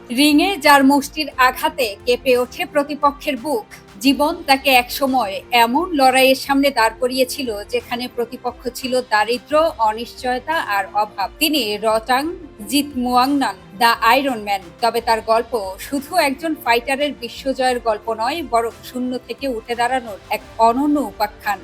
রিংয়ে যার মুষ্টির আঘাতে কেঁপে ওঠে প্রতিপক্ষের বুক। জীবন তাকে একসময় এমন লড়াইয়ের সামনে দাঁড় করিয়েছিল যেখানে প্রতিপক্ষ ছিল দারিদ্র্য, অনিশ্চয়তা আর অভাব। তিনি রটাং জিতমুয়াংনান, দ্য আয়রন ম্যান। তবে তার গল্প শুধু একজন ফাইটারের বিশ্বজয়ের গল্প নয়, বরং শূন্য থেকে উঠে দাঁড়ানোর এক অনন্য উপাখ্যান।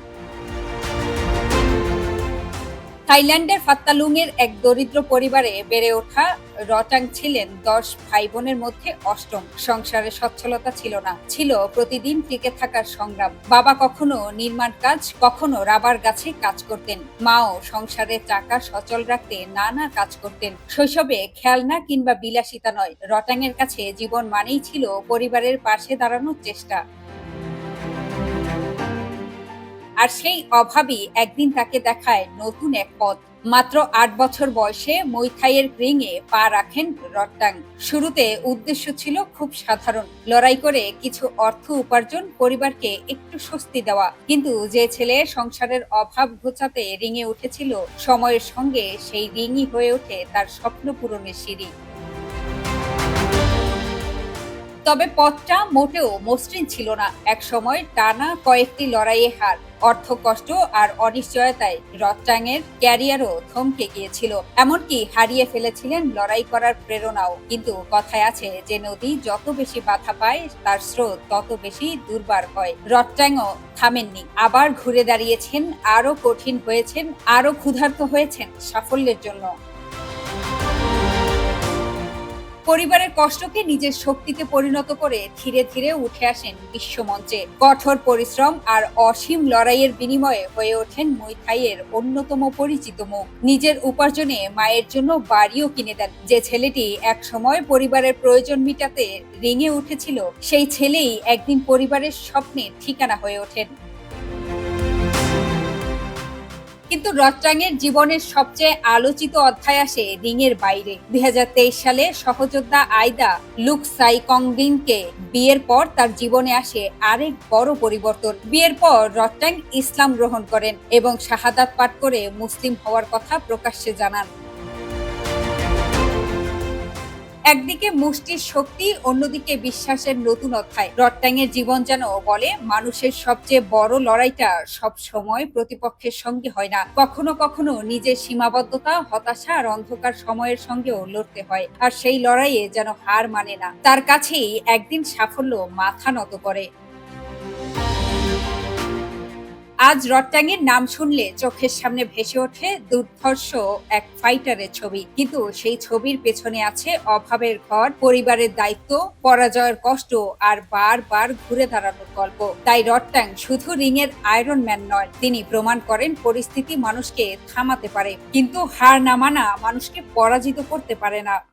থাইল্যান্ডের ফাত্তালুংয়ের এক দরিদ্র পরিবারে বেড়ে ওঠা রটাং ছিলেন 10 ভাই বোনের মধ্যে অষ্টম। সংসারে সচ্ছলতা ছিল না, ছিল প্রতিদিন টিকে থাকার সংগ্রাম। বাবা কখনো নির্মাণ কাজ, কখনো রাবার গাছে কাজ করতেন। মাও সংসারের চাকা সচল রাখতে নানা কাজ করতেন। শৈশবে খেলনা কিংবা বিলাসিতা নয়, রটাং এর কাছে জীবন মানেই ছিল পরিবারের পাশে দাঁড়ানোর চেষ্টা। আর সেই অভাবই একদিন তাকে দেখায় নতুন এক পথ। মাত্র 8 বছর বয়সে মুই থাইয়ের রিংয়ে পা রাখেন রট্টাং। শুরুতে উদ্দেশ্য ছিল খুব সাধারণ, লড়াই করে কিছু অর্থ উপার্জন, পরিবারকে একটু স্বস্তি দেওয়া। কিন্তু যে ছেলে সংসারের অভাব ঘোচাতে রিংয়ে উঠেছিল, সময়ের সঙ্গে সেই রিংই হয়ে ওঠে তার স্বপ্ন পূরণের সিঁড়ি। তবে পথটা মোটেও মসৃণ ছিল না। একসময় টানা কয়েকটি লড়াইয়ে হার, অর্থকষ্ট আর অনিশ্চয়তায় রট্টাংয়ের ক্যারিয়ারও থমকে গিয়েছিল। এমনকি হারিয়ে ফেলেছিলেন লড়াই করার প্রেরণাও। কিন্তু কথায় আছে যে নদী যত বেশি বাধা পায় তার স্রোত তত বেশি দুর্বার হয়। রট্টাংও থামেননি, আবার ঘুরে দাঁড়িয়েছেন, আরো কঠিন হয়েছেন, আরো ক্ষুধার্ত হয়েছেন সাফল্যের জন্য। পরিবারের কষ্টকে নিজের শক্তিতে পরিণত করে ধীরে ধীরে উঠে আসেন বিশ্বমঞ্চে। কঠোর পরিশ্রম আর অসীম লড়াইয়ের বিনিময়ে হয়ে ওঠেন মুই থাইয়ের অন্যতম পরিচিত মুখ। নিজের উপার্জনে মায়ের জন্য বাড়িও কিনে দেন। যে ছেলেটি এক সময় পরিবারের প্রয়োজন মিটাতে রিঙে উঠেছিল, সেই ছেলেই একদিন পরিবারের স্বপ্নের ঠিকানা হয়ে ওঠেন। কিন্তু রট্টাংয়ের জীবনের সবচেয়ে আলোচিত অধ্যায় আসে রিংয়ের বাইরে। 2023 সালে সহযোদ্ধা আইদা লুক সাইকংডিনকে বিয়ের পর তার জীবনে আসে আরেক বড় পরিবর্তন। বিয়ের পর রট্টাং ইসলাম গ্রহণ করেন এবং শাহাদাত পাঠ করে মুসলিম হওয়ার কথা প্রকাশ্যে জানান। একদিকে মুষ্টির শক্তি, অন্যদিকে বিশ্বাসের নতুন অধ্যায়। রট্টাংয়ের জীবন যেন বলে, মানুষের সবচেয়ে বড় লড়াইটা সব সময় প্রতিপক্ষের সঙ্গে হয় না। কখনো কখনো নিজের সীমাবদ্ধতা, হতাশা আর অন্ধকার সময়ের সঙ্গেও লড়তে হয়। আর সেই লড়াইয়ে যেন হার মানে না। তার কাছেই একদিন সাফল্য মাথা নত করে। আজ রট্টাংয়ের নাম শুনলে চোখের সামনে ভেসে ওঠে দুর্ধর্ষ এক ফাইটারের ছবি। কিন্তু সেই ছবির পেছনে আছে অভাবের ঘর, পরিবারের দায়িত্ব, পরাজয়ের কষ্ট আর বারবার ঘুরে দাঁড়ানোর গল্প। তাই রট্টাং শুধু রিংয়ের আয়রন ম্যান নয়, তিনি প্রমাণ করেন পরিস্থিতি মানুষকে থামাতে পারে, কিন্তু হার না মানা মানুষকে পরাজিত করতে পারে না।